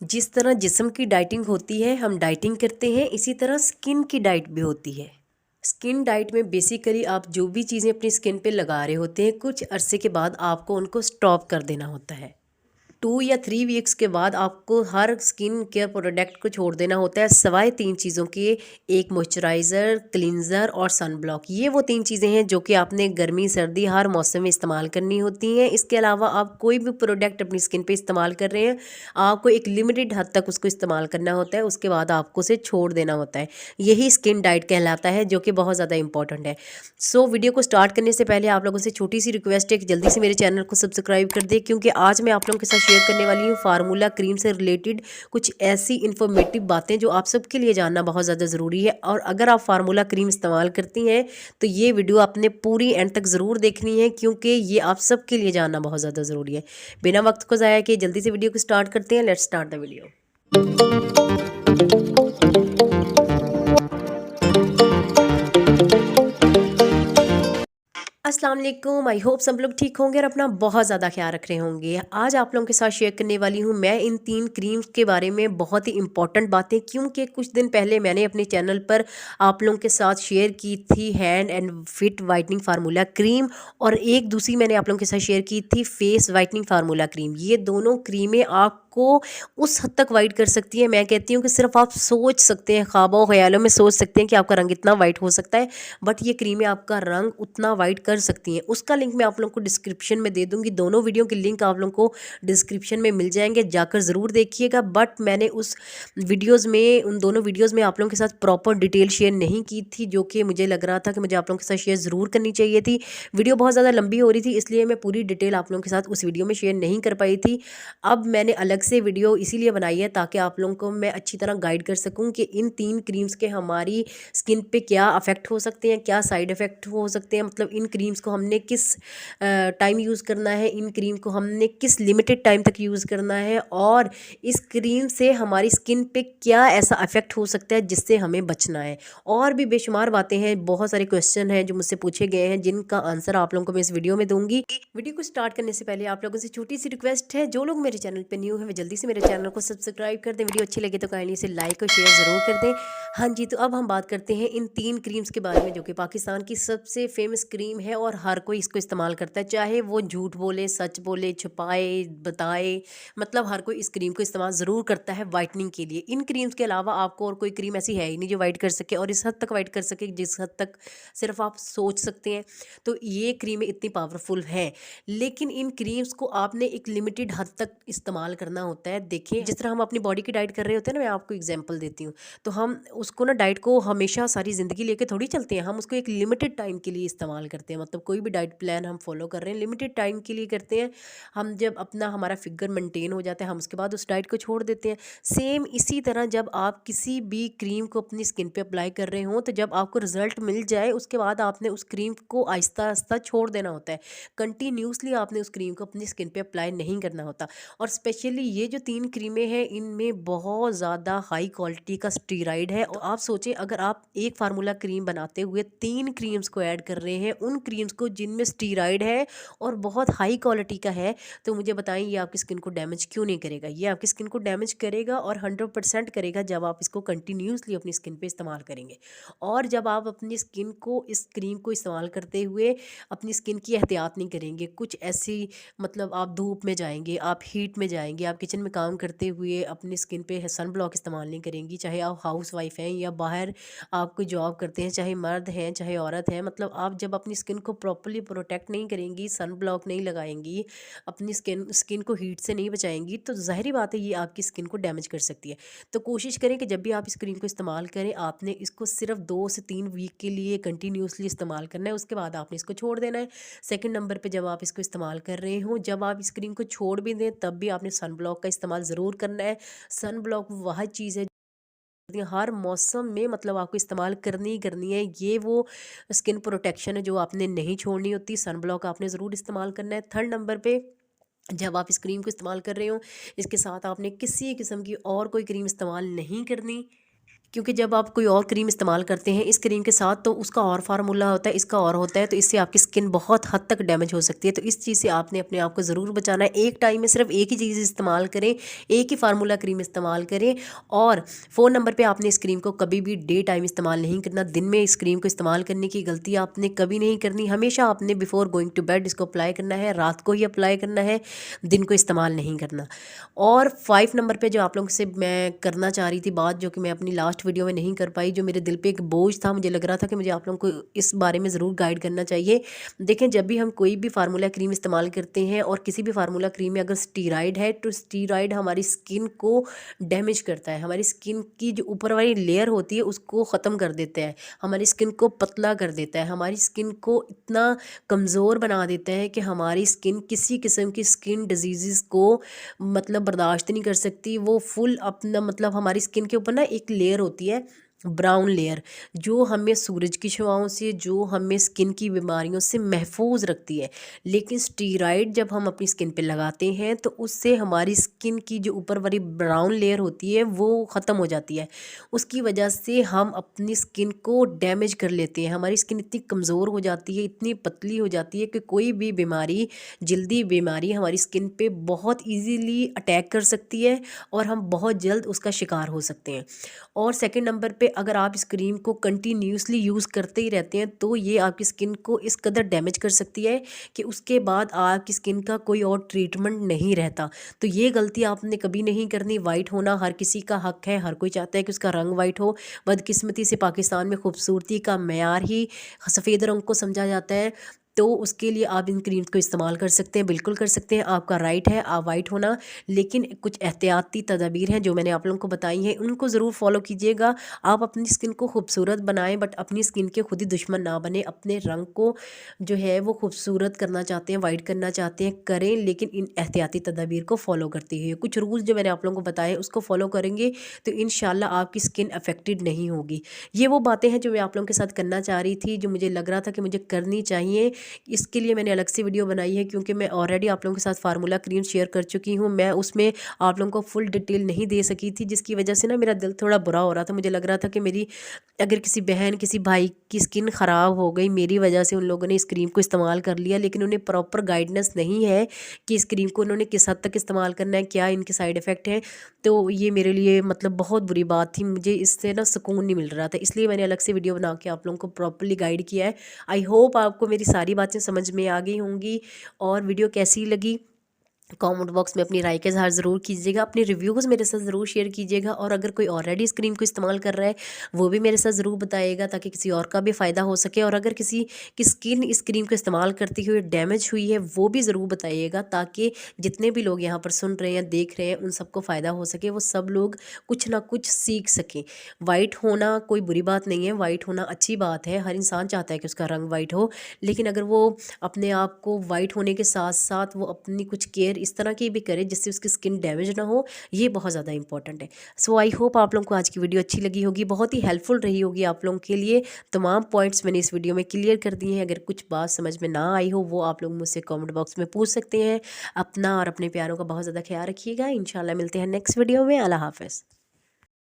जिस तरह जिस्म की डाइटिंग होती है, हम डाइटिंग करते हैं, इसी तरह स्किन की डाइट भी होती है। स्किन डाइट में बेसिकली आप जो भी चीज़ें अपनी स्किन पे लगा रहे होते हैं, कुछ अरसे के बाद आपको उनको स्टॉप कर देना होता है। 2 या 3 वीक्स के बाद आपको हर स्किन केयर प्रोडक्ट को छोड़ देना होता है, सवाए 3 चीज़ों के। एक मॉइस्चराइज़र, क्लींजर और सन ब्लॉक। ये वो 3 चीज़ें हैं जो कि आपने गर्मी सर्दी हर मौसम में इस्तेमाल करनी होती हैं। इसके अलावा आप कोई भी प्रोडक्ट अपनी स्किन पे इस्तेमाल कर रहे हैं, आपको एक लिमिटेड हद तक उसको इस्तेमाल करना होता है, उसके बाद आपको उसे छोड़ देना होता है। यही स्किन डाइट कहलाता है, जो कि बहुत ज़्यादा इंपॉर्टेंट है। सो वीडियो को स्टार्ट करने से पहले आप लोगों से छोटी सी रिक्वेस्ट है कि जल्दी से मेरे चैनल को सब्सक्राइब कर दें, क्योंकि आज मैं आप लोगों के साथ शेयर करने वाली हूँ फार्मूला क्रीम से रिलेटेड कुछ ऐसी इन्फॉर्मेटिव बातें जो आप सबके लिए जानना बहुत ज़्यादा ज़रूरी है। और अगर आप फार्मूला क्रीम इस्तेमाल करती हैं तो ये वीडियो आपने पूरी एंड तक ज़रूर देखनी है, क्योंकि ये आप सबके लिए जानना बहुत ज़्यादा ज़रूरी है। बिना वक्त को ज़ाया किए जल्दी से वीडियो को स्टार्ट करते हैं। Let's start the video. अस्सलाम वालेकुम। आई होप सब लोग ठीक होंगे और अपना बहुत ज़्यादा ख्याल रख रहे होंगे। आज आप लोगों के साथ शेयर करने वाली हूँ मैं इन 3 क्रीम्स के बारे में बहुत ही इंपॉर्टेंट बातें, क्योंकि कुछ दिन पहले मैंने अपने चैनल पर आप लोगों के साथ शेयर की थी hand and fit whitening formula cream, और एक दूसरी मैंने आप लोगों के साथ शेयर की थी फेस वाइटनिंग फार्मूला क्रीम। ये दोनों क्रीमें आपको उस हद तक वाइट कर सकती है, मैं कहती हूँ कि सिर्फ आप सोच सकते हैं, ख्वाबों ख्यालों में सोच सकते हैं कि आपका रंग इतना वाइट हो सकता है, बट ये क्रीमें आपका रंग उतना वाइट कर सकती हैं। उसका लिंक मैं आप लोगों को डिस्क्रिप्शन में दे दूंगी। दोनों वीडियो के लिंक आप लोगों को डिस्क्रिप्शन में मिल जाएंगे, जाकर ज़रूर देखिएगा। बट मैंने उन दोनों वीडियोज़ में आप लोगों के साथ प्रॉपर डिटेल शेयर नहीं की थी, जो कि मुझे लग रहा था कि मुझे आप लोगों के साथ शेयर ज़रूर करनी चाहिए थी। वीडियो बहुत ज़्यादा लंबी हो रही थी, इसलिए मैं पूरी डिटेल आप लोगों के साथ उस वीडियो में शेयर नहीं कर पाई थी। अब मैंने अलग से वीडियो इसीलिए बनाई है ताकि आप लोगों को मैं अच्छी तरह गाइड कर सकूँ कि इन 3 क्रीम्स के हमारी स्किन पे क्या अफेक्ट हो सकते हैं, क्या साइड इफ़ेक्ट हो सकते हैं। मतलब इन क्रीम्स को हमने किस टाइम यूज़ करना है, इन क्रीम को हमने किस लिमिटेड टाइम तक यूज़ करना है, और इस क्रीम से हमारी स्किन पे क्या ऐसा अफेक्ट हो सकता है जिससे हमें बचना है। और भी बेशुमार बातें हैं, बहुत सारे क्वेश्चन हैं जो मुझसे पूछे गए हैं, जिनका आंसर आप लोगों को मैं इस वीडियो में दूंगी। वीडियो को स्टार्ट करने से पहले आप लोगों से छोटी सी रिक्वेस्ट है, जो लोग मेरे चैनल पे न्यू है वे जल्दी से मेरे चैनल को सब्सक्राइब कर दें। वीडियो अच्छी लगे तो काइंडली इसे लाइक और शेयर ज़रूर कर दें। हाँ जी, तो अब हम बात करते हैं इन 3 क्रीम्स के बारे में, जो कि पाकिस्तान की सबसे फेमस क्रीम है और हर कोई इसको इस्तेमाल करता है, चाहे वो झूठ बोले, सच बोले, छुपाए, बताए। मतलब हर कोई इस क्रीम को इस्तेमाल ज़रूर करता है वाइटनिंग के लिए। इन क्रीम्स के अलावा आपको और कोई क्रीम ऐसी है ही नहीं जो वाइट कर सके, और इस हद तक वाइट कर सके जिस हद तक सिर्फ आप सोच सकते हैं। तो ये क्रीमें इतनी पावरफुल हैं, लेकिन इन क्रीम्स को आपने एक लिमिटेड हद तक इस्तेमाल करना होता है। देखिए, जिस तरह हम अपनी बॉडी की डाइट कर रहे होते हैं ना, मैं आपको एग्जांपल देती हूँ। तो हम उसको ना डाइट को हमेशा सारी ज़िंदगी लेके थोड़ी चलते हैं, हम उसको एक लिमिटेड टाइम के लिए इस्तेमाल करते हैं। मतलब कोई भी डाइट प्लान हम फॉलो कर रहे हैं, लिमिटेड टाइम के लिए करते हैं। हम जब अपना हमारा फिगर मेंटेन हो जाता है, हम उसके बाद उस डाइट को छोड़ देते हैं। सेम इसी तरह जब आप किसी भी क्रीम को अपनी स्किन पे अप्लाई कर रहे हो, तो जब आपको रिजल्ट मिल जाए उसके बाद आपने उस क्रीम को आहिस्ता आहिस्ता छोड़ देना होता है। कंटिन्यूसली आपने उस क्रीम को अपनी स्किन पे अप्लाई नहीं करना होता। और स्पेशली ये जो 3 क्रीमें हैं, इनमें बहुत ज़्यादा हाई क्वालिटी का स्टीराइड है। और आप सोचें, अगर आप एक फार्मूला क्रीम बनाते हुए 3 क्रीम्स को ऐड कर रहे हैं, उन क्रीम्स को जिनमें स्टीराइड है और बहुत हाई क्वालिटी का है, तो मुझे बताएं ये आपकी स्किन को डैमेज क्यों नहीं करेगा। ये आपकी स्किन को डैमेज करेगा, और 100% करेगा जब आप इसको कंटिन्यूसली अपनी स्किन पे इस्तेमाल करेंगे। और जब आप अपनी स्किन को इस क्रीम को इस्तेमाल करते हुए अपनी स्किन की एहतियात नहीं करेंगे, कुछ ऐसी मतलब आप धूप में जाएंगे, आप हीट में जाएंगे, आप किचन में काम करते हुए अपनी स्किन पे सन ब्लॉक इस्तेमाल नहीं करेंगी, चाहे आप हाउस वाइफ हैं या बाहर आप कोई जॉब करते हैं, चाहे मर्द हैं चाहे औरत हैं। मतलब आप जब अपनी स्किन को प्रॉपरली प्रोटेक्ट नहीं करेंगी, सन ब्लॉक नहीं लगाएंगी, अपनी स्किन को हीट से नहीं बचाएंगी, तो ज़ाहिरी बात है ये आपकी स्किन को डैमेज कर सकती है। तो कोशिश करें कि जब भी आप इस क्रीम को इस्तेमाल करें, आपने इसको सिर्फ 2 से 3 वीक के लिए कंटिन्यूसली इस्तेमाल करना है, उसके बाद आपने इसको छोड़ देना है। सेकंड नंबर पे, जब आप इसको इस्तेमाल कर रहे हो, जब आप इस क्रीम को छोड़ भी दें तब भी आपने सन ब्लॉक का इस्तेमाल ज़रूर करना है। सन ब्लॉक वह चीज़ है हर मौसम में मतलब आपको इस्तेमाल करनी ही करनी है। ये वो स्किन प्रोटेक्शन है जो आपने नहीं छोड़नी होती। सन ब्लॉक आपने ज़रूर इस्तेमाल करना है। थर्ड नंबर पे, जब आप इस क्रीम को इस्तेमाल कर रहे हो, इसके साथ आपने किसी किस्म की और कोई क्रीम इस्तेमाल नहीं करनी। क्योंकि जब आप कोई और क्रीम इस्तेमाल करते हैं इस क्रीम के साथ तो उसका और फार्मूला होता है, इसका और होता है, तो इससे आपकी स्किन बहुत हद तक डैमेज हो सकती है। तो इस चीज़ से आपने अपने आप को ज़रूर बचाना है। एक टाइम में सिर्फ एक ही चीज़ इस्तेमाल करें, एक ही फार्मूला क्रीम इस्तेमाल करें। और फ़ोन नंबर पे आपने इस क्रीम को कभी भी डे टाइम इस्तेमाल नहीं करना। दिन में इस क्रीम को इस्तेमाल करने की गलती आपने कभी नहीं करनी। हमेशा आपने बिफोर गोइंग टू बेड इसको अप्लाई करना है, रात को ही अप्लाई करना है, दिन को इस्तेमाल नहीं करना। और 5 नंबर पे जो आप लोगों से मैं करना चाह रही थी बात, जो कि मैं अपनी लास्ट वीडियो में नहीं कर पाई, जो मेरे दिल पे एक बोझ था, मुझे लग रहा था कि मुझे आप लोगों को इस बारे में ज़रूर गाइड करना चाहिए। देखें, जब भी हम कोई भी फार्मूला क्रीम इस्तेमाल करते हैं और किसी भी फार्मूला क्रीम में अगर स्टीराइड है तो स्टीराइड हमारी स्किन को डैमेज करता है। हमारी स्किन की जो ऊपर वाली लेयर होती है उसको ख़त्म कर देता है, हमारी स्किन को पतला कर देता है, हमारी स्किन को इतना कमज़ोर बना देता है कि हमारी स्किन किसी किस्म की स्किन डिजीज़ को मतलब बर्दाश्त नहीं कर सकती। वो फुल अपना मतलब हमारी स्किन के ऊपर ना एक लेयर होती है, ब्राउन लेयर, जो हमें सूरज की छुआओं से, जो हमें स्किन की बीमारियों से महफूज रखती है। लेकिन स्टीराइड जब हम अपनी स्किन पे लगाते हैं तो उससे हमारी स्किन की जो ऊपर वाली ब्राउन लेयर होती है वो ख़त्म हो जाती है। उसकी वजह से हम अपनी स्किन को डैमेज कर लेते हैं। हमारी स्किन इतनी कमज़ोर हो जाती है, इतनी पतली हो जाती है कि कोई भी बीमारी, जल्दी बीमारी हमारी स्किन पे बहुत इजीली अटैक कर सकती है और हम बहुत जल्द उसका शिकार हो सकते हैं। और सेकंड नंबर पे अगर आप इस क्रीम को कंटिन्यूसली यूज़ करते ही रहते हैं तो ये आपकी स्किन को इस कदर डैमेज कर सकती है कि उसके बाद आपकी स्किन का कोई और ट्रीटमेंट नहीं रहता। तो ये गलती आपने कभी नहीं करनी। वाइट होना हर किसी का हक है, हर कोई चाहता है कि उसका रंग वाइट हो। बदकिस्मती से पाकिस्तान में खूबसूरती का मेयार ही सफ़ेद रंग को समझा जाता है। तो उसके लिए आप इन क्रीम्स को इस्तेमाल कर सकते हैं, बिल्कुल कर सकते हैं, आपका राइट है आप वाइट होना। लेकिन कुछ एहतियाती तदाबीर हैं जो मैंने आप लोगों को बताई हैं, उनको ज़रूर फॉलो कीजिएगा। आप अपनी स्किन को खूबसूरत बनाएं बट अपनी स्किन के खुद ही दुश्मन ना बने। अपने रंग को जो है वो खूबसूरत करना चाहते हैं, वाइट करना चाहते हैं, करें, लेकिन इन एहतियाती तदाबीर को फॉलो करते हुए। कुछ रूल्स जो मैंने आप लोगों को बताए उसको फॉलो करेंगे तो इंशाल्लाह आपकी स्किन अफेक्टेड नहीं होगी। ये वो बातें हैं जो मैं आप लोगों के साथ करना चाह रही थी, जो मुझे लग रहा था कि मुझे करनी चाहिए। इसके लिए मैंने अलग से वीडियो बनाई है क्योंकि मैं ऑलरेडी आप लोगों के साथ फार्मूला क्रीम शेयर कर चुकी हूँ। मैं उसमें आप लोगों को फुल डिटेल नहीं दे सकी थी, जिसकी वजह से ना मेरा दिल थोड़ा बुरा हो रहा था। मुझे लग रहा था कि मेरी अगर किसी बहन, किसी भाई की स्किन ख़राब हो गई मेरी वजह से, उन लोगों ने इस क्रीम को इस्तेमाल कर लिया, लेकिन उन्हें प्रॉपर गाइडेंस नहीं है कि इस क्रीम को उन्होंने किस हद तक इस्तेमाल करना है, क्या इनके साइड इफ़ेक्ट हैं। तो ये मेरे लिए मतलब बहुत बुरी बात थी, मुझे इससे ना सुकून नहीं मिल रहा था, इसलिए मैंने अलग से वीडियो बना के आप लोगों को प्रॉपरली गाइड किया है। आई होप आपको मेरी सारी बातें समझ में आ गई होंगी। और वीडियो कैसी लगी कमेंट बॉक्स में अपनी राय का इज़हार ज़रूर कीजिएगा, अपने रिव्यूज़ मेरे साथ ज़रूर शेयर कीजिएगा। और अगर कोई ऑलरेडी इस क्रीम को इस्तेमाल कर रहा है वो भी मेरे साथ ज़रूर बताइएगा ताकि किसी और का भी फ़ायदा हो सके। और अगर किसी की स्किन इस क्रीम को इस्तेमाल करते हुए डैमेज हुई है वो भी ज़रूर बताइएगा, ताकि जितने भी लोग यहाँ पर सुन रहे हैं, देख रहे हैं, उन सबको फ़ायदा हो सके, वो सब लोग कुछ ना कुछ सीख सकें। वाइट होना कोई बुरी बात नहीं है, वाइट होना अच्छी बात है, हर इंसान चाहता है कि उसका रंग वाइट हो। लेकिन अगर वो अपने आप को वाइट होने के साथ साथ वो अपनी कुछ केयर इस तरह की भी करे जिससे उसकी स्किन डैमेज ना हो, ये बहुत ज़्यादा इंपॉर्टेंट है। सो आई होप आप लोगों को आज की वीडियो अच्छी लगी होगी, बहुत ही हेल्पफुल रही होगी आप लोगों के लिए। तमाम पॉइंट्स मैंने इस वीडियो में क्लियर कर दिए हैं। अगर कुछ बात समझ में ना आई हो वो आप लोग मुझसे कमेंट बॉक्स में पूछ सकते हैं। अपना और अपने प्यारों का बहुत ज़्यादा ख्याल रखिएगा। इंशाल्लाह मिलते हैं नेक्स्ट वीडियो में। अल्लाह हाफ़िज़।